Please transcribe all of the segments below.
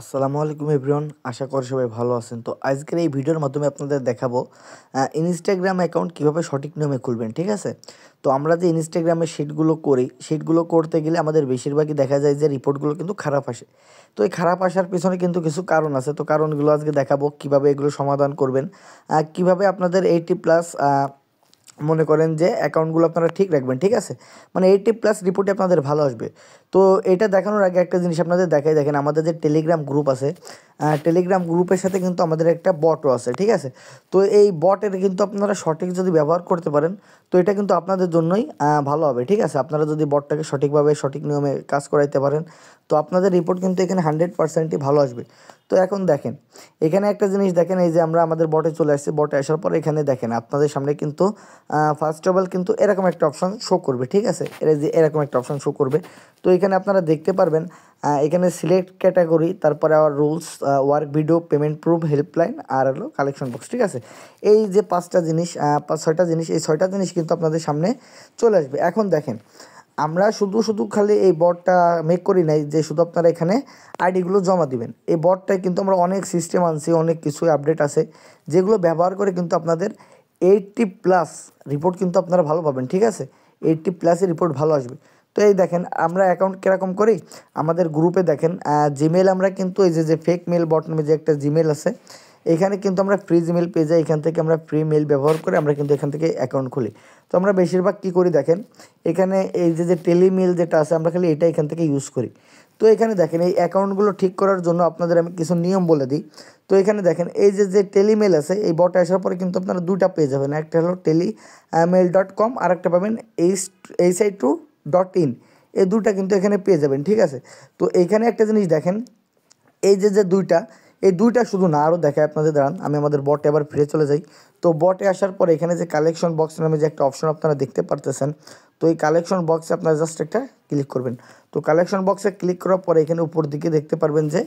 আসসালামু আলাইকুম এভরিওয়ান, আশা করি সবাই ভালো আছেন। তো আজকের এই ভিডিওর মাধ্যমে আপনাদের দেখাবো ইনস্টাগ্রাম অ্যাকাউন্ট কীভাবে সঠিক নিয়মে খুলবেন, ঠিক আছে? তো আমরা যে ইনস্টাগ্রামে শিটগুলো করি, শিটগুলো করতে গেলে আমাদের বেশিরভাগই দেখা যায় যে রিপোর্টগুলো কিন্তু খারাপ আসে। তো এই খারাপ আসার পেছনে কিন্তু কিছু কারণ আছে। তো কারণগুলো আজকে দেখাবো, কীভাবে এগুলো সমাধান করবেন, কীভাবে আপনাদের 80+ মনে করেন যে অ্যাকাউন্টগুলো আপনারা ঠিক রাখবেন, ঠিক আছে? মানে 80+ রিপোর্টে আপনাদের ভালো আসবে। তো এটা দেখানোর আগে একটা জিনিস আপনাদের দেখাই, দেখেন আমাদের যে টেলিগ্রাম গ্রুপ আছে, টেলিগ্রাম গ্রুপের সাথে কিন্তু আমাদের একটা বটও আছে, ঠিক আছে? তো এই বটের কিন্তু আপনারা সঠিক যদি ব্যবহার করতে পারেন, তো এটা কিন্তু আপনাদের জন্যই ভালো হবে, ঠিক আছে? আপনারা যদি বটটাকে সঠিকভাবে সঠিক নিয়মে কাজ করাইতে পারেন, তো আপনাদের রিপোর্ট কিন্তু এখানে 100%ই ভালো আসবে। তো এখন দেখেন, এখানে একটা জিনিস দেখেন, এই যে আমরা আমাদের বটে চলে আসছি, বটে আসার পর এখানে দেখেন আপনাদের সামনে কিন্তু ফার্স্ট অফ অল কিন্তু এরকম একটা অপশন শো করবে, ঠিক আছে? যে এরকম একটা অপশন শো করবে। তো এখানে আপনারা দেখতে পারবেন, এখানে সিলেক্ট ক্যাটাগরি, তারপরে আবার rules, work video, payment proof, helpline, আর হলো কালেকশন বক্স, ঠিক আছে? এই যে 5টা জিনিস, 6টা জিনিস, এই 6টা জিনিস কিন্তু আপনাদের সামনে চলে আসবে। এখন দেখেন, আমরা শুধু খালি এই বটটা মেক করি নাই যে শুধু আপনারা এখানে আইডিগুলো জমা দিবেন। এই বটটায় কিন্তু আমরা অনেক সিস্টেম আনছি, অনেক কিছু আপডেট আছে, যেগুলো ব্যবহার করে কিন্তু আপনাদের 80+ রিপোর্ট কিন্তু আপনারা ভালো পাবেন, ঠিক আছে? 80+এর রিপোর্ট ভালো আসবে। তো এই দেখেন আমরা অ্যাকাউন্ট কীরকম করি, আমাদের গ্রুপে দেখেন জিমেল, আমরা কিন্তু এই যে ফেক মেল বট নামে যে একটা জিমেল আছে, এখানে কিন্তু আমরা ফ্রি জিমেল পেয়ে যাই। এখান থেকে আমরা ফ্রি মেল ব্যবহার করে আমরা কিন্তু এখান থেকে অ্যাকাউন্ট খুলি। তো আমরা বেশিরভাগ কী করি দেখেন, এখানে এই যে টেলিমেল যেটা আছে, আমরা খালি এটা এখান থেকে ইউজ করি। তো এখানে দেখেন এই অ্যাকাউন্টগুলো ঠিক করার জন্য আপনাদের আমি কিছু নিয়ম বলে দিই। তো এখানে দেখেন এই যে টেলিমেল আছে, এই বটে আসার পরে কিন্তু আপনারা দুইটা পেয়ে যাবেন। একটা হলো টেলিমেল.com, আর একটা পাবেন HI2.in। এই দুটা কিন্তু এখানে পেয়ে যাবেন, ঠিক আছে? তো এইখানে একটা জিনিস দেখেন, এই যে দুইটা, এই দুইটা শুধু না, আরও দেখায় আপনাদের, দাঁড়ান আমি আমাদের বটে আবার ফিরে চলে যাই। তো বটে আসার পরে এখানে যে কালেকশন বক্স নামে যে একটা অপশন আপনারা দেখতে পারতেছেন, তো এই কালেকশন বক্সে আপনারা জাস্ট একটা ক্লিক করবেন। তো কালেকশন বক্সে ক্লিক করার পরে এখানে উপর দিকে দেখতে পারবেন যে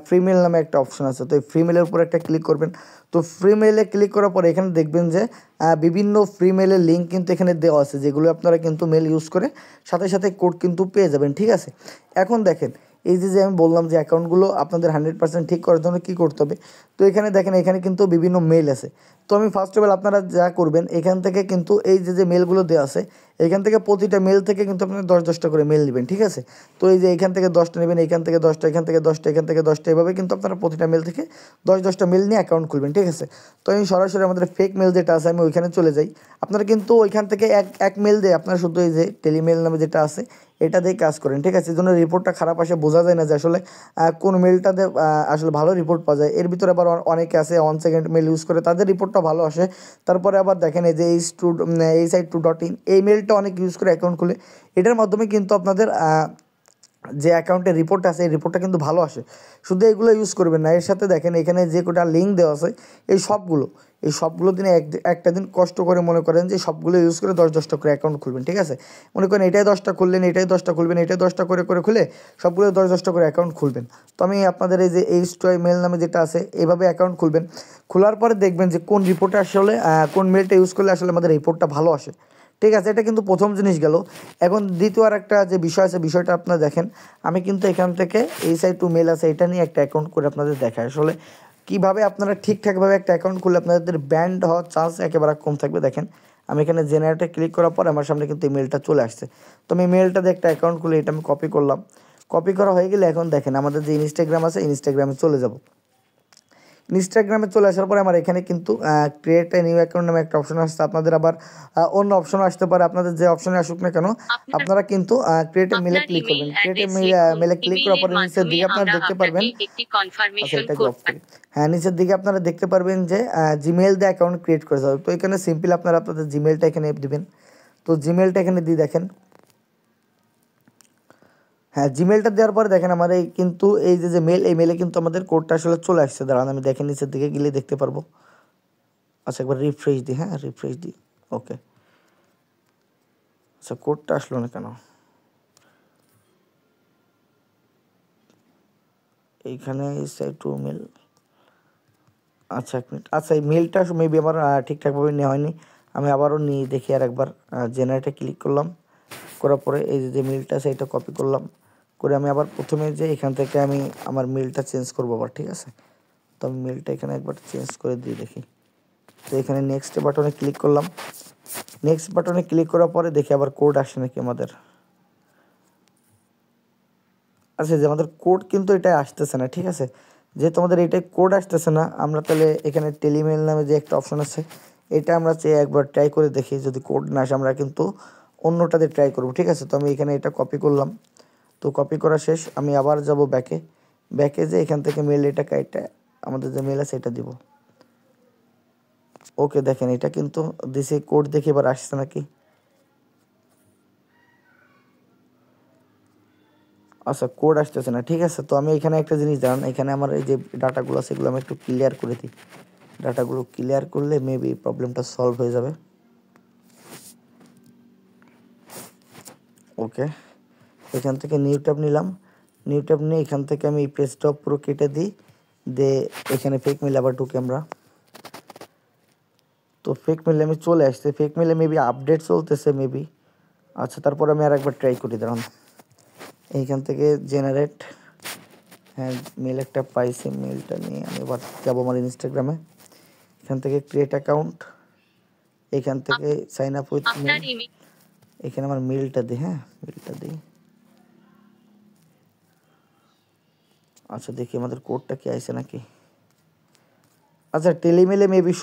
ফ্রি মেল নামে একটা অপশন আছে। তো এই ফ্রি মেলের উপর একটা ক্লিক করবেন। তো ফ্রি মেলে ক্লিক করার পরে এখানে দেখবেন যে বিভিন্ন ফ্রি মেলের লিঙ্ক কিন্তু এখানে দেওয়া আছে, যেগুলো আপনারা কিন্তু মেল ইউজ করে সাথে সাথে কোড কিন্তু পেয়ে যাবেন, ঠিক আছে? এখন দেখেন, এই যে আমি বললাম যে অ্যাকাউন্টগুলো আপনাদের 100% ঠিক করার জন্য কী করতে হবে, তো এখানে দেখেন এখানে কিন্তু বিভিন্ন মেল আছে। তো আমি ফার্স্ট অফ অল আপনারা যা করবেন, এখান থেকে কিন্তু এই যে মেলগুলো দেওয়া আছে, এখান থেকে প্রতিটা মেল থেকে কিন্তু আপনারা 10-10টা করে মেল নেবেন, ঠিক আছে? তো এই যে এখান থেকে 10টা নেবেন, এখান থেকে 10টা, এখান থেকে 10টা, এখান থেকে 10টা, এভাবে কিন্তু আপনারা প্রতিটা মেল থেকে 10-10টা মেল নিয়ে অ্যাকাউন্ট খুলবেন, ঠিক আছে? তো আমি সরাসরি আমাদের ফেক মেল যেটা আছে আমি ওইখানে চলে যাই। আপনারা কিন্তু ওইখান থেকে এক মেল দিয়ে আপনারা শুধু এই যে টেলিমেল নামে যেটা আছে এটা দিয়ে কাজ করেন, ঠিক আছে? এই জন্য রিপোর্টটা খারাপ আসে, বোঝা যায় না যে আসলে কোন মেলটাতে আসলে ভালো রিপোর্ট পাওয়া যায়। এর ভিতরে আবার অনেকে আছে 1 সেকেন্ড মেল ইউজ করে, তাদের রিপোর্টটা ভালো আসে। তারপরে আবার দেখেন এই যে HI2.in, এই মেলটা অনেক ইউজ করে অ্যাকাউন্ট খুলে। এটার মাধ্যমে কিন্তু আপনাদের যে অ্যাকাউন্টের রিপোর্ট আছে, এই রিপোর্টটা কিন্তু ভালো আসে। শুধু এগুলো ইউজ করবেন না, এর সাথে দেখেন এখানে যে কটা লিঙ্ক দেওয়া আছে, এই সবগুলো দিনে একটা দিন কষ্ট করে মনে করেন যে সবগুলো ইউজ করে 10-10টা করে অ্যাকাউন্ট খুলবেন, ঠিক আছে? মনে করেন এটাই 10টা খুললেন, এটাই 10টা খুলবেন, এটাই 10টা করে খুলে সবগুলো 10-10টা করে অ্যাকাউন্ট খুলবেন। তো আমি আপনাদের এই যে H2I মেল নামে যেটা আছে, এভাবে অ্যাকাউন্ট খুলবেন। খোলার পরে দেখবেন যে কোন রিপোর্টটা আসলে কোন মেলটা ইউজ করলে আসলে আমাদের রিপোর্টটা ভালো আসে, ঠিক আছে? এটা কিন্তু প্রথম জিনিস গেল। এখন দ্বিতীয় আর একটা যে বিষয় আছে, বিষয়টা আপনারা দেখেন, আমি কিন্তু এখান থেকে HI2 মেল আছে, এটা নিয়ে একটা অ্যাকাউন্ট করে আপনাদের দেখায় আসলে কীভাবে আপনারা ঠিকঠাকভাবে একটা অ্যাকাউন্ট খুললে আপনাদের ব্যান্ড হওয়ার চান্স একেবারে কম থাকবে। দেখেন আমি এখানে জেনারেটে ক্লিক করার পর আমার সামনে কিন্তু এই মেলটা চলে আসছে। তো আমি মেলটা দিয়ে একটা অ্যাকাউন্ট খুলে এটা আমি কপি করলাম। কপি করা হয়ে গেলে এখন দেখেন আমাদের যে ইনস্টাগ্রাম আছে, ইনস্টাগ্রামে চলে যাব। ইনস্টাগ্রামে চলে আসার পরে আমার এখানে কিন্তু ক্রিয়েট এ নিউ অ্যাকাউন্ট নামে একটা অপশন আসছে। আপনাদের আবার অন্য অপশন আসতে পারে, আপনাদের যে অপশনে আসুক না কেন, আপনারা কিন্তু ক্রিয়েট এ মেলে ক্লিক করবেন। ক্রিয়েট এ মেলে ক্লিক করার পরে নিচের দিকে আপনারা দেখতে পারবেন, আচ্ছা এটাকে অফ করি। হ্যাঁ, নিচের দিকে আপনারা দেখতে পারবেন যে জিমেল দিয়ে অ্যাকাউন্ট ক্রিয়েট করে যাবে। তো এখানে সিম্পল আপনারা আপনাদের জিমেলটা এখানে দিবেন। তো জিমেলটা এখানে দিয়ে দেখেন, হ্যাঁ, জিমেলটা দেওয়ার পরে দেখেন আমার এই কিন্তু এই যে মেল, এই মেলে কিন্তু আমাদের কোডটা আসলে চলে আসছে। দাঁড়ান আমি দেখেন নিচের দিকে গেলে দেখতে পারবো। আচ্ছা একবার রিফ্রেশ দিই, হ্যাঁ রিফ্রেশ দিই, ওকে। আচ্ছা কোডটা আসলো না কেন, এইখানে HI2 মেল, আচ্ছা 1 মিনিট। আচ্ছা এই মেলটা মেবি আমার ঠিকঠাকভাবে নেওয়া হয়নি, আমি আবারও নিয়ে দেখি আর একবার। জেনারেটে ক্লিক করলাম, করার পরে এই যে মেলটা আছে এটা কপি করলাম, করে আমি আবার প্রথমে যে এখান থেকে আমি আমার মেলটা চেঞ্জ করবো আবার, ঠিক আছে। তো আমি মেলটা এখানে একবার চেঞ্জ করে দিয়ে দেখি। তো এখানে নেক্সট বাটনে ক্লিক করলাম। নেক্সট বাটনে ক্লিক করার পরে দেখি আবার কোড আসে নাকি আমাদের। আচ্ছা, যে আমাদের কোড কিন্তু এটা আসতেছে না, ঠিক আছে। যেহেতু আমাদের এটাই কোড আসতেছে না, আমরা তাহলে এখানে টেলিমেল নামে যে একটা অপশন আছে, এটা আমরা চেয়ে একবার ট্রাই করে দেখি। যদি কোড না আসে আমরা কিন্তু অন্যটাতে ট্রাই করব, ঠিক আছে। তো আমি এখানে এটা কপি করলাম। তো কপি করা শেষ, আমি আবার যাব ব্যাকে। ব্যাকে যে এখান থেকে মেল এটা কাইটা আমাদের যে মেল আছে এটা দিব। ওকে, দেখেন এটা কিন্তু দিছে কোড, দেখে এবার আসছে নাকি। আচ্ছা, কোড আসতেছে না, ঠিক আছে। তো আমি এখানে একটা জিনিস জানান, এখানে আমার এই যে ডাটাগুলো আছে এগুলো আমি একটু ক্লিয়ার করে দিই। ডাটাগুলো ক্লিয়ার করলে মেবি প্রবলেমটা সলভ হয়ে যাবে। ওকে, এখান থেকে নিউ ট্যাব নিলাম। নিউ ট্যাব নিয়ে এখান থেকে আমি পেজটা পুরো কেটে দিই, এখানে ফেক মেলে আবার ঢুকে আমরা। তো ফেক মেলে আমি চলে আসছে, ফেক মেলে মেবি আপডেট চলতেছে মেবি। আচ্ছা, তারপর আমি আর একবার ট্রাই করি, দাঁড়ান। এইখান থেকে জেনারেট, হ্যাঁ মেল একটা পাইছি, মেলটা নিয়ে আমি আবার যাবো আমার ইনস্টাগ্রামে। এখান থেকে ক্রিয়েট অ্যাকাউন্ট, এখান থেকে সাইন আপ উইথ মেল, এখানে আমার মেলটা দিই, হ্যাঁ মেলটা দিই। আচ্ছা, দেখি আমাদের কোডটা কি আইছে নাকি। আচ্ছা, টেলিমেলে মেবি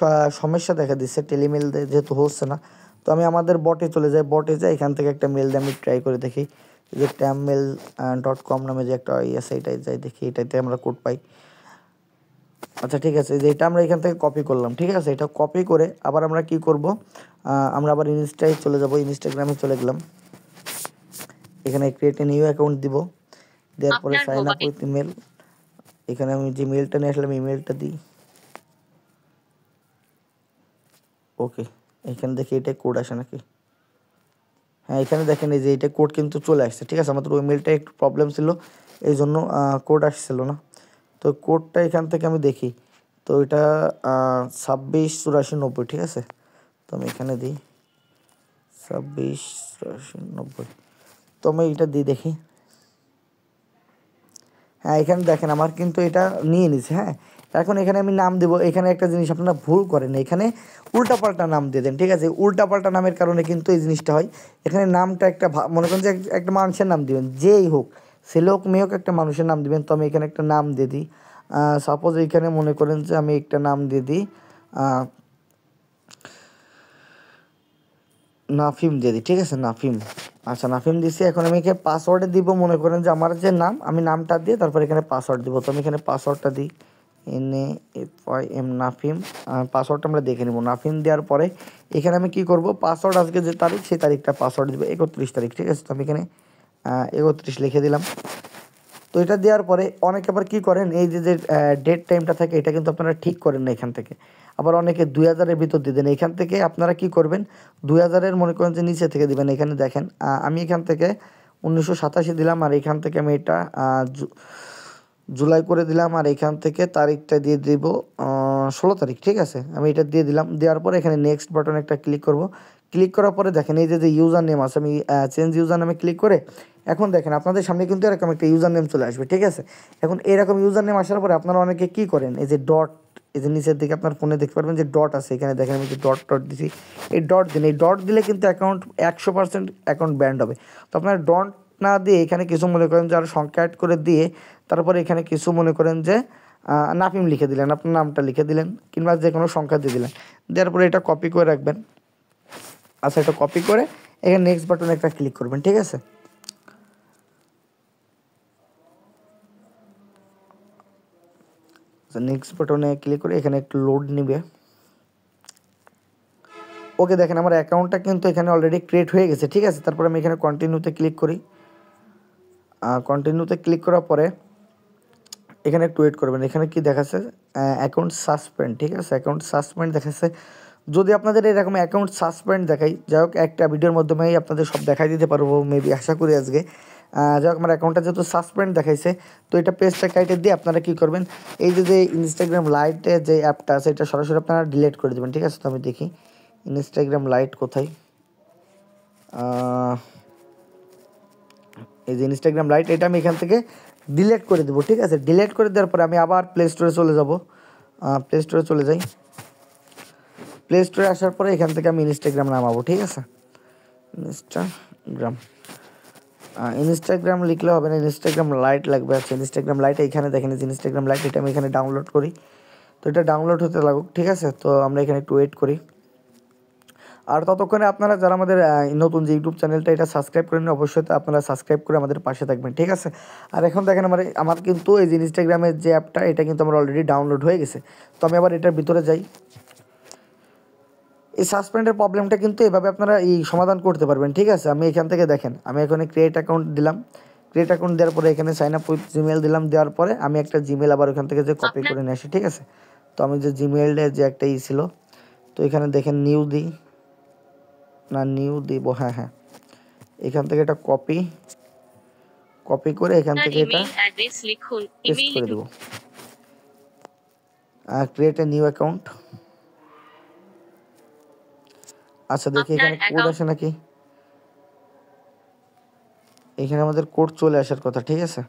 সমস্যা দেখা দিচ্ছে, টেলিমেল যেহেতু হচ্ছে না। তো আমি আমাদের বটে চলে যাই, বটে যাই এখান থেকে একটা মেল দিয়ে আমি ট্রাই করে দেখি। যে TAMmail.com নামে যে একটা আছে, এটাই যাই দেখি, এটাতে আমরা কোড পাই। আচ্ছা, ঠিক আছে, যে এটা আমরা এখান থেকে কপি করলাম, ঠিক আছে। এটা কপি করে আবার আমরা কি করব, আমরা আবার ইনস্টায় চলে যাব, ইনস্টাগ্রামে চলে গেলাম। এখানে ক্রিয়েট এ নিউ অ্যাকাউন্ট দিব, দেওয়ার পরে সাইন আপ উইথ ইমেল, এখানে আমি যে মেলটা নিয়ে আসলাম ইমেলটা দিই। ওকে, এখানে দেখি এটা কোড আসে নাকি। হ্যাঁ, এখানে দেখেন এই যে এটা কোড কিন্তু চলে আসছে, ঠিক আছে। আমাদের ওই মেলটা একটু প্রবলেম ছিল, এই জন্য কোড আসছিল না। তো কোডটা এখান থেকে আমি দেখি, তো এটা 268490, ঠিক আছে। তো আমি এখানে দিই 268490, তো আমি এটা দিই দেখি। হ্যাঁ, এখানে দেখেন আমার কিন্তু এটা নিয়ে নিছে, হ্যাঁ। এখন এখানে আমি নাম দেবো, এখানে একটা জিনিস আপনারা ভুল করেন, এখানে উল্টাপাল্টা নাম দিয়ে দেন, ঠিক আছে। উল্টাপাল্টা নামের কারণে কিন্তু এই জিনিসটা হয়। এখানে নামটা একটা মনে করেন যে একটা মানুষের নাম দিবেন, যেই হোক, ছেলে হোক মেয়ে হোক, একটা মানুষের নাম দিবেন। তো আমি এখানে একটা নাম দিয়ে দিই, সাপোজ এখানে মনে করেন যে আমি একটা নাম দিয়ে দিই, নাফিম দিয়ে দিই, ঠিক আছে, নাফিম। আচ্ছা, নাফিম দিছি। এখন আমি এখানে পাসওয়ার্ডে দিব, মনে করেন যে আমার যে নাম, আমি নামটা দিয়ে তারপর এখানে পাসওয়ার্ড দিব। তো আমি এখানে পাসওয়ার্ডটা দিই NAFIM নাফিম। পাসওয়ার্ডটা আমরা দেখে নেব। নাফিম দেওয়ার পরে এখানে আমি কি করব, পাসওয়ার্ড আজকে যে তারিখ, সেই তারিখটা পাসওয়ার্ড দিব 31 তারিখ, ঠিক আছে। তো আমি এখানে 31 লিখে দিলাম। তো এটা দেওয়ার পরে অনেকে আবার কী করেন, এই যে যে ডেট টাইমটা থাকে এটা কিন্তু আপনারা ঠিক করেন না এখান থেকে। আবার অনেকে 2000-এর ভিতর দিয়ে দেন। এখান থেকে আপনারা কি করবেন, 2000-এর মনে করেন যে নিচে থেকে দিবেন। এখানে দেখেন আমি এখান থেকে 1987 দিলাম, আর এখান থেকে আমি এটা জুলাই করে দিলাম, আর এখান থেকে তারিখটা দিয়ে দিব 16 তারিখ, ঠিক আছে। আমি এটা দিয়ে দিলাম। দেওয়ার পরে এখানে নেক্সট বাটনে একটা ক্লিক করব। ক্লিক করার পরে দেখেন এই যে যে ইউজার নেম আছে, আমি চেঞ্জ ইউজার নেমে ক্লিক করে এখন দেখেন আপনাদের সামনে কিন্তু এরকম একটা ইউজার নেম চলে আসবে, ঠিক আছে। এখন এরকম ইউজার নেম আসার পরে আপনারা অনেকে কী করেন, এই যে ডট, এই যে নিচের দিকে আপনার ফোনে দেখতে পারবেন যে ডট আছে, এখানে দেখেন আমি যে ডট ডট দিছি, এই ডট দিন। এই ডট দিলে কিন্তু অ্যাকাউন্ট 100% অ্যাকাউন্ট ব্যান্ড হবে। তো আপনার ডট না দিয়ে এখানে কিছু মনে করেন যে আরও সংখ্যা অ্যাড করে দিয়ে তারপরে এখানে কিছু মনে করেন যে নাফিম লিখে দিলেন, আপনার নামটা লিখে দিলেন, কিংবা যে কোনো সংখ্যা দিয়ে দিলেন। দেওয়ার পরে এটা কপি করে রাখবেন। আচ্ছা, এটা কপি করে এখানে নেক্সট বাটনে একটা ক্লিক করবেন, ঠিক আছে। নেক্সট বাটনে ক্লিক করে এখানে একটু লোড নেবে। ওকে, দেখেন আমার অ্যাকাউন্টটা কিন্তু এখানে অলরেডি ক্রিয়েট হয়ে গেছে, ঠিক আছে। তারপরে আমি এখানে কন্টিনিউতে ক্লিক করি। কন্টিনিউতে ক্লিক করার পরে এখানে একটু ওয়েট করবেন। এখানে কি দেখাচ্ছে, অ্যাকাউন্ট সাসপেন্ড, ঠিক আছে। অ্যাকাউন্ট সাসপেন্ড দেখাচ্ছে। যদি আপনাদের এরকম অ্যাকাউন্ট সাসপেন্ড দেখাই, যাই হোক একটা ভিডিওর মাধ্যমেই আপনাদের সব দেখাই দিতে পারবো মেবি, আশা করি আজকে। যাই হোক আমার অ্যাকাউন্টটা যেহেতু সাসপেন্ড দেখাইছে, তো এটা পেজটা কাইটে দিয়ে আপনারা কী করবেন, এই যে যে ইনস্টাগ্রাম লাইটে যে অ্যাপটা আছে এটা সরাসরি আপনারা ডিলিট করে দেবেন, ঠিক আছে। তো আমি দেখি ইনস্টাগ্রাম লাইট কোথায়, এই যে ইনস্টাগ্রাম লাইট, এটা আমি এখান থেকে ডিলিট করে দেবো, ঠিক আছে। ডিলিট করে দেওয়ার পরে আমি আবার প্লে স্টোরে চলে যাব, প্লে স্টোরে চলে যাই। প্লে স্টোরে আসার পরে এখান থেকে আমি ইনস্টাগ্রাম নামাবো, ঠিক আছে। ইনস্টাগ্রাম ইনস্টাগ্রাম লিখলে হবে না, ইনস্টাগ্রাম লাইট লাগবে। আচ্ছা ইনস্টাগ্রাম লাইট এখানে দেখেন, যে ইনস্টাগ্রাম লাইট, এটা আমি এখানে ডাউনলোড করি। তো এটা ডাউনলোড হতে লাগুক, ঠিক আছে। তো আমরা এখানে একটু ওয়েট করি। আর ততক্ষণে আপনারা যারা আমাদের নতুন যে ইউটিউব চ্যানেলটা এটা সাবস্ক্রাইব করেন, অবশ্যই তো আপনারা সাবস্ক্রাইব করে আমাদের পাশে থাকবেন, ঠিক আছে। আর এখন দেখেন আমার কিন্তু এই যে ইনস্টাগ্রামের যে অ্যাপটা, এটা কিন্তু আমার অলরেডি ডাউনলোড হয়ে গেছে। তো আমি আবার এটার ভিতরে যাই। এই সাসপেন্ডের প্রবলেমটা কিন্তু এভাবে আপনারা এই সমাধান করতে পারবেন, ঠিক আছে। আমি এখান থেকে দেখেন, আমি এখানে ক্রিয়েট অ্যাকাউন্ট দিলাম। ক্রিয়েট অ্যাকাউন্ট দেওয়ার পরে এখানে সাইন আপ উইথ জিমেল দিলাম। দেওয়ার পরে আমি একটা জিমেল আবার ওখান থেকে যে কপি করে নিয়ে আসি, ঠিক আছে। তো আমি যে জিমেলের যে একটা ছিল, তো এখানে দেখেন নিউ দিই না, নিউ দিব, হ্যাঁ হ্যাঁ, এখান থেকে এটা কপি করে এখান থেকে এটা পেস্ট করে দেবো। Create a new account. আচ্ছা দেখি এখানে কোড আসে নাকি। এখানে আমাদের কোড চলে আসার কথা, ঠিক আছে।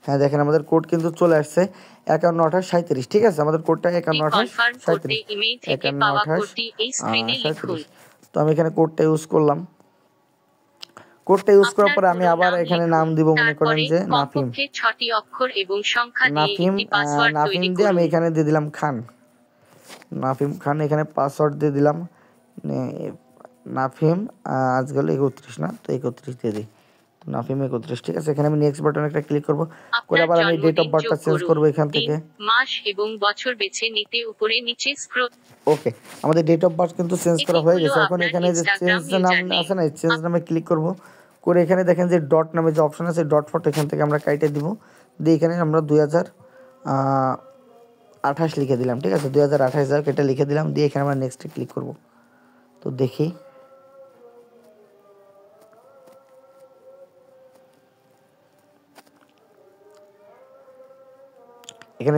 হ্যাঁ দেখেন আমাদের কোড কিন্তু চলে আসছে 512837, ঠিক আছে। আমাদের কোডটা 512837। তো আমি এখানে কোডটা ইউজ করলাম। কোডটা ইউজ করার পরে আমি আবার এখানে নাম দিব, মনে করেন যে নাফিম। নাফিম দিয়ে আমি এখানে দিয়ে দিলাম খান, নাফিম খান। এখানে পাসওয়ার্ড দিয়ে দিলাম নাফিম, আজ গেল 31 না, তো 31 দিয়ে দিই, নাফিম 31, ঠিক আছে। এখানে আমি নেক্সট বাটনে একটা ক্লিক করব, করে আবার আমি ডেট অফ বার্থটা চেঞ্জ করব এখান থেকে, মাস এবং বছর বেছে নিতে উপরে নিচে স্ক্রল। ওকে, আমাদের ডেট অফ বার্থ কিন্তু চেঞ্জ করা হয়ে গেছে। এখন এখানে যে চেঞ্জ নাম আছে না, চেঞ্জ নামে ক্লিক করব। করে এখানে দেখেন যে ডট নামে যে অপশন আছে, ডট ফটো এখান থেকে আমরা কাইটে দিব। দিয়ে এখানে আমরা 2028 লিখে দিলাম, ঠিক আছে। 2028 যাক, এটা লিখে দিলাম। দিয়ে এখানে আমরা নেক্সটে ক্লিক করব। তো দেখি এখানে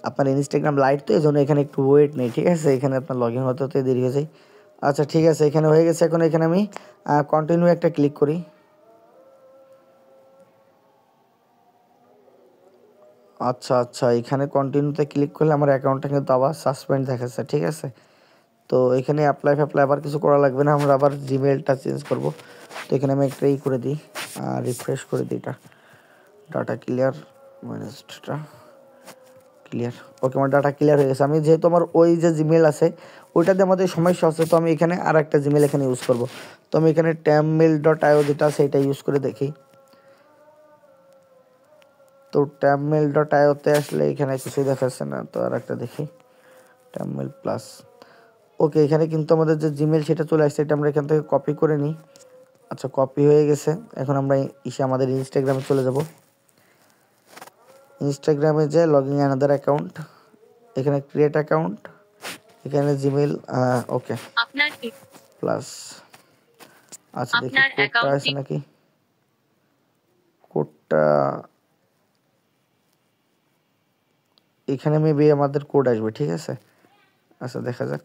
আপনার ইনস্টাগ্রাম লাইট, তো এই জন্য এখানে একটু ওয়েট নেই, ঠিক আছে। এখানে আপনার লগ ইন হতে হতে দেরি হয়ে যায়। আচ্ছা ঠিক আছে, এখানে হয়ে গেছে। এখন এখানে আমি কন্টিনিউ একটা ক্লিক করি। আচ্ছা আচ্ছা, এখানে কন্টিনিউতে ক্লিক করলে আমার অ্যাকাউন্টটা কিন্তু আবার সাসপেন্ড দেখাচ্ছে, ঠিক আছে। তো এখানে অ্যাপ্লাই আবার কিছু করা লাগবে না, আমরা আবার জিমেলটা চেঞ্জ করব। তো এখানে আমি একটা করে দিই, রিফ্রেশ করে দিই, এটা ডাটা ক্লিয়ার মাইনাসটা ক্লিয়ার। ওকে, আমার ডাটা ক্লিয়ার হয়ে গেছে। আমি যেহেতু আমার ওই যে জিমেল আছে ওইটাতে আমাদের সমস্যা আছে, তো আমি এখানে আর একটা জিমেল এখানে ইউজ করব। তো আমি এখানে tammel.io যেটা আছে এটা ইউজ করে দেখি। তো tammel.io-তে আসলে এখানে কিছুই দেখাচ্ছে না, তো আর একটা দেখি tammel প্লাস। ওকে, এখানে কিন্তু আমাদের যে জিমেল সেটা চলে আসছে, এটা আমরা এখান থেকে কপি করে নিই। আচ্ছা, কপি হয়ে গেছে। এখন আমরা আমাদের ইনস্টাগ্রামে চলে যাব। ইনস্টাগ্রামে যে লগইন অ্যানাদার অ্যাকাউন্ট, এখানে ক্রিয়েট অ্যাকাউন্ট, এখানে জিমেল, ওকে প্লাস। আচ্ছা দেখি কোডটা আছে নাকি, কোডটা এখানে মেবি আমাদের কোড আসবে, ঠিক আছে। আচ্ছা দেখা যাক।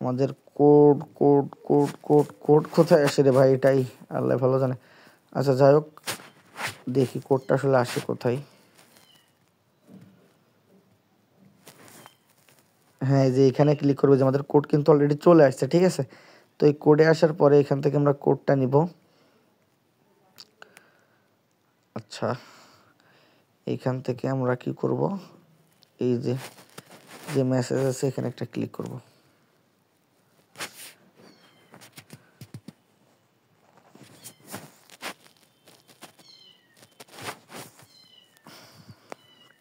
আমাদের code code code code code কোথায় আসে রে ভাই, এটাই আল্লাহ ভালো জানে। আচ্ছা যাই হোক, দেখি কোডটা আসলে আসে কোথায়। হ্যাঁ, এই যে এখানে ক্লিক করবো, যে আমাদের কোড কিন্তু অলরেডি চলে আসছে, ঠিক আছে। তো এই কোডে আসার পরে এখান থেকে আমরা কোডটা নিব। আচ্ছা, এইখান থেকে আমরা কি করব, এই যে যে মেসেজ আছে এখানে একটা ক্লিক করব।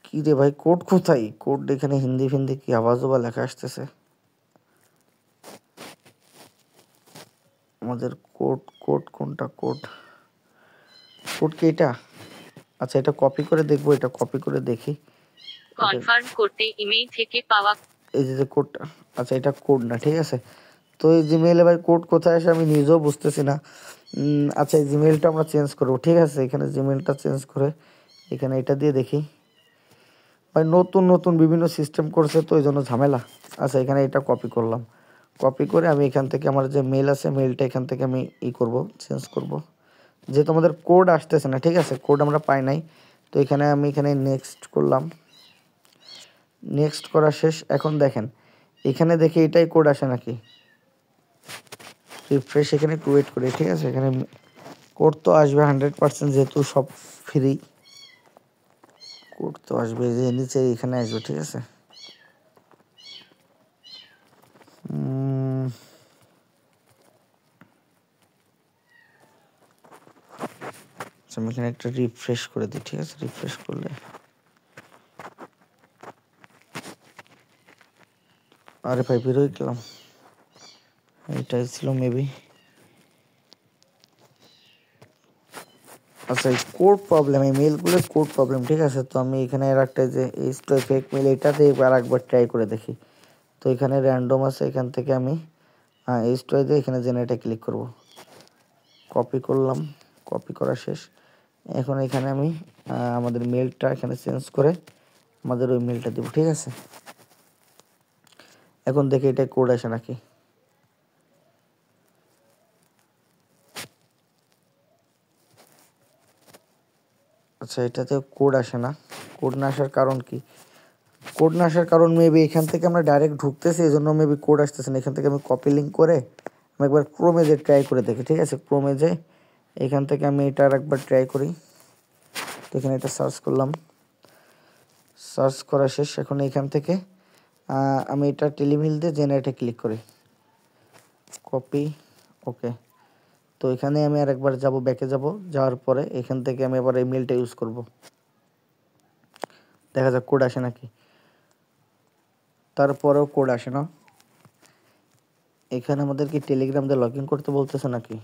কি রে ভাই, কোড কোথায়? কোড এখানে হিন্দি ফিন্দি কি আওয়াজও বা লেখা আসতেছে। আমাদের কোড কোড কোনটা, কোড কোড কি এটা? আচ্ছা, এটা কপি করে দেখবো, এটা কপি করে দেখি। কনফার্ম করতে ইমেইল থেকে পাওয়া এই যে কোডটা, আচ্ছা এটা কোড না, ঠিক আছে। তো এই জিমেইলে ভাই কোড কোথায় আসে আমি নিজেও বুঝতেছি না। আচ্ছা, এই জিমেইলটা আমরা চেঞ্জ করবো, ঠিক আছে। এখানে জিমেইলটা চেঞ্জ করে এখানে এটা দিয়ে দেখি। ভাই নতুন নতুন বিভিন্ন সিস্টেম করছে, তো এই জন্য ঝামেলা। আচ্ছা এখানে এটা কপি করলাম, কপি করে আমি এখান থেকে আমার যে মেল আছে মেলটা এখান থেকে আমি করব, চেঞ্জ করব, যেহেতু আমাদের কোড আসতেছে না, ঠিক আছে, কোড আমরা পাই নাই। তো আমি এখানে নেক্সট করলাম, নেক্সট করা শেষ। এখন দেখেন এখানে দেখি এটাই কোড আসে নাকি, রিফ্রেশ এখানে একটু ওয়েট করি, ঠিক আছে। এখানে কোড তো আসবে 100%, যেহেতু সব ফ্রি, কোড তো আসবে, যে নিচে এখানে আসবে, ঠিক আছে। আমি এখানে একটা রিফ্রেশ করে দিই, ঠিক আছে, রিফ্রেশ করলে আরে ভাই বেরোয় গেলাম, এটাই ছিল মেবি। আচ্ছা এই কোড প্রবলেম, এই মেলগুলোর কোড প্রবলেম, ঠিক আছে। তো আমি এখানে আর একটা যে এইচটা ফেক মেল, এটাতে আর একবার ট্রাই করে দেখি। তো এখানে র্যান্ডম আছে, এখান থেকে আমি এইচটা দিয়ে এখানে জেনারেটে ক্লিক করব, কপি করলাম, কপি করা শেষ। এখন এখানে আমি আমাদের মেলটা এখানে চেঞ্জ করে আমাদের ওই মেলটা দেবো, ঠিক আছে। এখন দেখি এটা কোড আসে নাকি। আচ্ছা এটাতে কোড আসে না, কোড না আসার কারণ কি? কোড না আসার কারণ মেবি এখান থেকে আমরা ডাইরেক্ট ঢুকতেছি, এই জন্য মেবি কোড আসতেছে না। এখান থেকে আমি কপি লিঙ্ক করে আমি একবার ক্রোমে যে ট্রাই করে দেখি, ঠিক আছে। ক্রোমে যে এখান থেকে আমি এটা আর একবার ট্রাই করি। তো এখানে এটা সার্চ করলাম, সার্চ করা শেষ। এখন এখান থেকে আমি এটা টেলিমিল দিয়ে জেনারেটে ক্লিক করি, কপি, ওকে। তো এখানে আমি আর একবার যাব, ব্যাকে যাব, যাওয়ার পরে এখান থেকে আমি আবার এই মেলটা ইউজ করব, দেখা যাক কোড আসে নাকি। তারপরেও কোড আসে না। এখানে আমাদের কি টেলিগ্রাম দিয়ে লগ ইন করতে বলতেছে নাকি?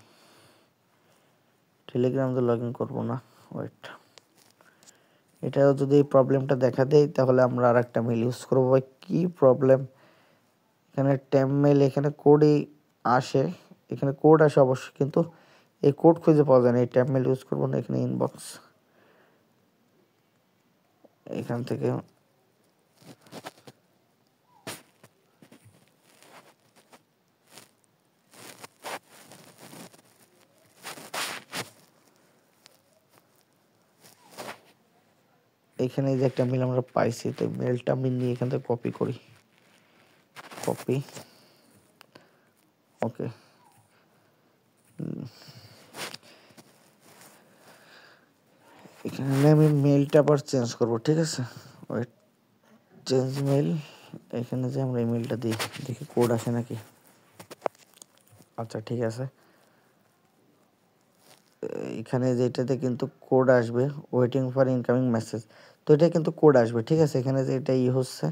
টেলিগ্রাম দিয়ে লগ ইন করবো না, ওয়েট। এটাও যদি এই প্রবলেমটা দেখা দেয় তাহলে আমরা আর একটা মেল ইউজ করবো। ভাই কী প্রবলেম, এখানে ট্যাম মেল, এখানে কোডই আসে, এখানে কোড আসে অবশ্যই, কিন্তু এই কোড খুঁজে পাওয়া যায় না। এই ট্যাব মেল ইউজ করবো না, এখানে ইনবক্স, এখান থেকে এখানে যে একটা মেল আমরা পাইছি, তো মেলটা আমি নিয়ে এখান থেকে কপি করি, কপি, ওকে। এখানে আমি মেলটা আবার চেঞ্জ করবো, ঠিক আছে, ওয়েট, চেঞ্জ মেল। এখানে যে আমরা ইমেলটা দিই, দেখি কোড আসে নাকি। আচ্ছা ঠিক আছে, এখানে যেটাতে কিন্তু কোড আসবে, ওয়েটিং ফর ইনকামিং মেসেজ, তো এটা কিন্তু কোড আসবে, ঠিক আছে। এখানে যে এটা হচ্ছে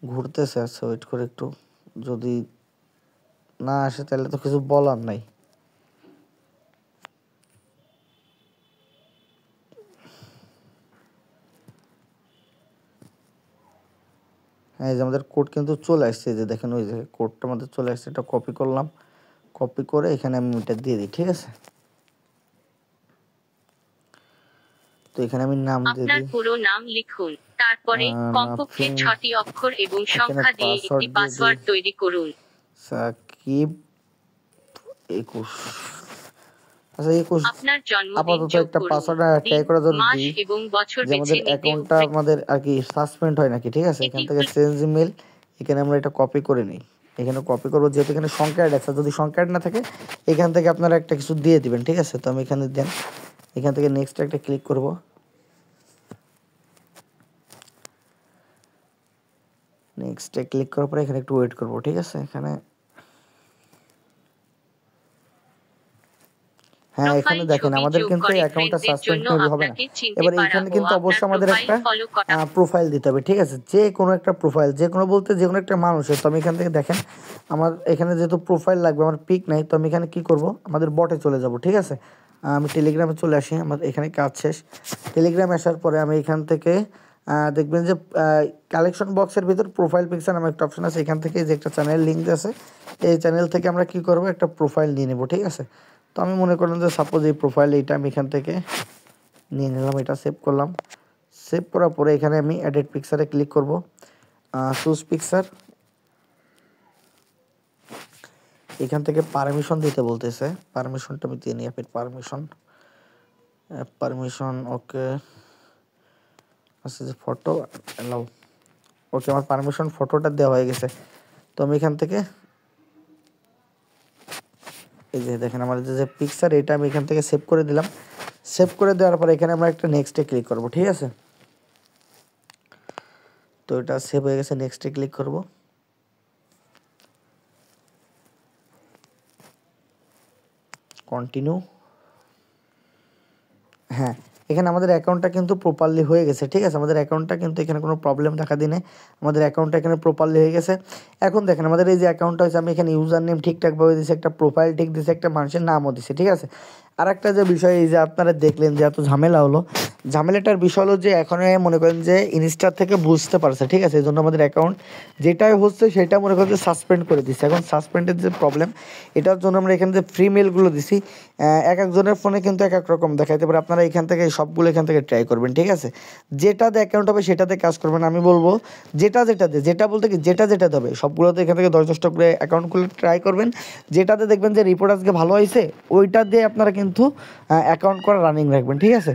ঘুরতেছে, আচ্ছা ওয়েট করে একটু, যদি না আসে তাহলে তো কিছু বলার নাই। হ্যাঁ এই যে আমাদের কোড কিন্তু চলে আসছে, যে দেখেন ওই যে কোডটা আমাদের চলে আসছে, এটা কপি করলাম, কপি করে এখানে আমি এটা দিয়ে দিই, ঠিক আছে। তো এখানে আমি নাম দিয়ে আপনার দিই, পুরো নাম লিখুন, তারপরে কমপক্ষে নাফিন, 6টি অক্ষর এবং এখানে সংখ্যা দিয়ে একটি পাসওয়ার্ড দিয়ে দিই পাসওয়ার্ড তৈরি করুন। সাকিব 21। আচ্ছা 21 আপনার জন্মদিন আপাতত যোগ একটা করুন, পাসওয়ার্ড দিন, ট্রাই করার জন্য মাস দিই, এবং বছর যে বেছে আমাদের নিতে অ্যাকাউন্টটা উপরে। আমাদের আর কি সাসপেন্ড হয় নাকি, ঠিক আছে। এখান এটি থেকে চেঞ্জ ইমেল, এখানে আমরা এটা কপি করে নিই, এখানে কপি করবো, যেহেতু এখানে সংখ্যা অ্যাড আছে, যদি সংখ্যা অ্যাড না থাকে এখান থেকে আপনারা একটা কিছু দিয়ে দিবেন, ঠিক আছে। তো আমি এখানে দেন, এখান থেকে নেক্সট একটা ক্লিক করব, নেক্সটে ক্লিক করার পরে এখানে একটু ওয়েট করব, ঠিক আছে। এখানে হ্যাঁ এখানে প্রোফাইল দেখেন ছবি আমাদের যোগ কিন্তু এই করে অ্যাকাউন্টটা ফ্রেন্ডদের সাসপেন্ড জন্য মেবি হবে না। আপনাকে চিনতে এবার পারা এইখানে ও কিন্তু আপনার অবশ্যই আমাদের প্রোফাইল একটা ফলো করা। প্রোফাইল দিতে হবে, ঠিক আছে, যে কোনো একটা প্রোফাইল, যে কোনো বলতে যে কোনো একটা মানুষের। তো আমি এখান থেকে দেখেন আমার এখানে যেহেতু প্রোফাইল লাগবে, আমার পিক নাই, তো আমি এখানে কি করব, আমাদের বটে চলে যাব, ঠিক আছে। আমি টেলিগ্রামে চলে আসি, আমার এখানে কাজ শেষ। টেলিগ্রামে আসার পরে আমি এখান থেকে দেখবেন যে কালেকশন বক্সের ভিতর প্রোফাইল পিকচার নামে একটা অপশন আছে, এখান থেকে যে একটা চ্যানেল লিঙ্ক আছে, এই চ্যানেল থেকে আমরা কি করব, একটা প্রোফাইল নিয়ে নেব, ঠিক আছে। তো আমি মনে করলাম যে সাপোজ এই প্রোফাইল এইটা আমি এখান থেকে নিয়ে নিলাম, এটা সেভ করলাম। সেভ করার পরে এখানে আমি এডিট পিকচারে ক্লিক করব। চুজ পিকচার, এখান থেকে পারমিশন দিতে বলতেছে, পারমিশনটা আমি দিয়ে নিই। অ্যাপের পারমিশন ওকে, আচ্ছা যে ফটো অ্যালাউ, ওকে আমার পারমিশন ফটোটা দেওয়া হয়ে গেছে। তো আমি এখান থেকে এই যে দেখেন আমার যে পিকচার, এটা আমি এখান থেকে সেভ করে দিলাম। সেভ করে দেওয়ার পরে এখানে আমরা একটা নেক্সটে ক্লিক করব, ঠিক আছে। তো এটা সেভ হয়ে গেছে, নেক্সটে ক্লিক করব। কন্টিনিউ। হ্যাঁ, এখানে আমাদের অ্যাকাউন্টটা কিন্তু প্রপারলি হয়ে গেছে, ঠিক আছে। আমাদের অ্যাকাউন্টটা কিন্তু এখানে কোনো প্রবলেম দেখা দিনে, আমাদের অ্যাকাউন্টটা এখানে প্রপারলি হয়ে গেছে। এখন দেখেন আমাদের এই যে অ্যাকাউন্টটা হয়েছে, আমি এখানে ইউজার নেম ঠিকঠাকভাবে দিয়েছি, একটা প্রোফাইল ঠিক দিয়েছি, একটা মানুষের নামও দিয়েছি, ঠিক আছে। আর একটা যে বিষয়, এই যে আপনারা দেখলেন যে এত ঝামেলা হলো, ঝামেলাটার বিষয় হলো যে এখন মনে করেন যে ইনস্টার থেকে বুঝতে পারছে, ঠিক আছে। এই জন্য আমাদের অ্যাকাউন্ট যেটাই হচ্ছে সেটা মনে করেন যে সাসপেন্ড করে দিচ্ছে। এখন সাসপেন্ডের যে প্রবলেম, এটার জন্য আমরা এখানে যে ফ্রি মেলগুলো দিছি, এক একজনের ফোনে কিন্তু এক এক রকম দেখাইতে পারে। আপনারা এখান থেকে সবগুলো এখান থেকে ট্রাই করবেন, ঠিক আছে। যেটাতে অ্যাকাউন্ট হবে সেটাতে কাজ করবেন। আমি বলবো যেটা বলতে কি যেটাতে হবে সবগুলোতে এখান থেকে 10-10টা করে অ্যাকাউন্ট খুলে ট্রাই করবেন। যেটাতে দেখবেন যে রিপোর্ট আজকে ভালো হয়েছে ওইটা দিয়ে আপনারা কিন্তু অ্যাকাউন্ট করা রানিং রাখবেন, ঠিক আছে।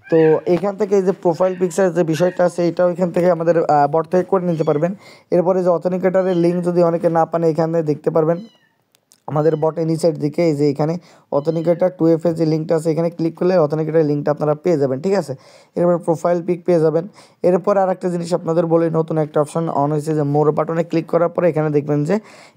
তো এখান থেকে এই যে প্রোফাইল পিকচার যে বিষয়টা আছে, এটাও এখান থেকে আমাদের বট থেকে করে নিতে পারবেন। এরপরে যে অথেন্টিকেটরের লিঙ্ক যদি অনেকে না পান, এখানে দেখতে পারবেন আমাদের বটের নিচের দিকে, এই যে এখানে অথেন্টিকেটর 2FA যে লিঙ্কটা আছে, এখানে ক্লিক করলে অথেন্টিকেটরের লিঙ্কটা আপনারা পেয়ে যাবেন, ঠিক আছে। এরপর প্রোফাইল পিক পেয়ে যাবেন। এরপর আর একটা জিনিস আপনাদের বলি, নতুন একটা অপশন অন হয়েছে, যে মোর বাটনে ক্লিক করার পরে এখানে দেখবেন যে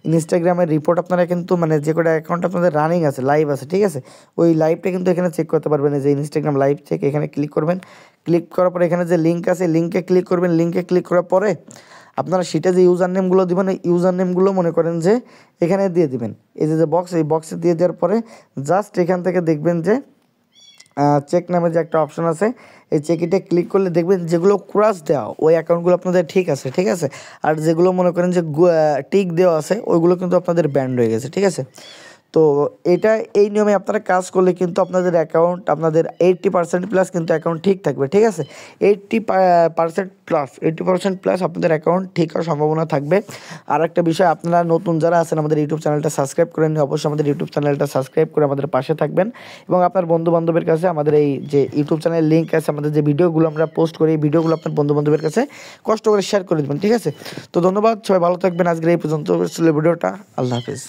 ইনস্টাগ্রামের রিপোর্ট আপনারা কিন্তু মানে যে কটা অ্যাকাউন্ট আপনাদের রানিং আছে, লাইভ আছে, ঠিক আছে, ওই লাইভটা কিন্তু এখানে চেক করতে পারবেন। এই যে ইনস্টাগ্রাম লাইভ চেক, এখানে ক্লিক করবেন। ক্লিক করার পরে এখানে যে লিঙ্ক আছে, লিঙ্কে ক্লিক করবেন। লিঙ্কে ক্লিক করার পরে আপনারা সেটা যে ইউজার নেমগুলো দেবেন, ইউজার নেমগুলো মনে করেন যে এখানে দিয়ে দিবেন। এই যে বক্স, এই বক্সে দিয়ে দেওয়ার পরে জাস্ট এখান থেকে দেখবেন যে চেক নামে যে একটা অপশন আছে, এই চেকিটে ক্লিক করলে দেখবেন যেগুলো ক্রাশ দেওয়া ওই অ্যাকাউন্টগুলো আপনাদের ঠিক আছে, ঠিক আছে। আর যেগুলো মনে করেন যে টিক দেওয়া আছে ওইগুলো কিন্তু আপনাদের ব্যান্ড হয়ে গেছে, ঠিক আছে। তো এটা এই নিয়মে আপনারা কাজ করলে কিন্তু আপনাদের অ্যাকাউন্ট, আপনাদের 80% প্লাস কিন্তু অ্যাকাউন্ট ঠিক থাকবে, ঠিক আছে। 80% প্লাস আপনাদের অ্যাকাউন্ট ঠিক হওয়ার সম্ভাবনা থাকবে। আর একটা বিষয়, আপনারা নতুন যারা আছেন আমাদের ইউটিউব চ্যানেলটা সাবস্ক্রাইব করে নিন, অবশ্যই আমাদের ইউটিউব চ্যানেলটা সাবস্ক্রাইব করে আমাদের পাশে থাকবেন। এবং আপনার বন্ধুবান্ধবের কাছে আমাদের এই যে ইউটিউব চ্যানেলের লিঙ্ক আছে, আমাদের যে ভিডিওগুলো আমরা পোস্ট করি, এই ভিডিওগুলো আপনার বন্ধুবান্ধবের কাছে কষ্ট করে শেয়ার করে দেবেন, ঠিক আছে। তো ধন্যবাদ, সবাই ভালো থাকবেন। আজকের এই পর্যন্ত ছিল ভিডিওটা। আল্লাহ হাফিজ।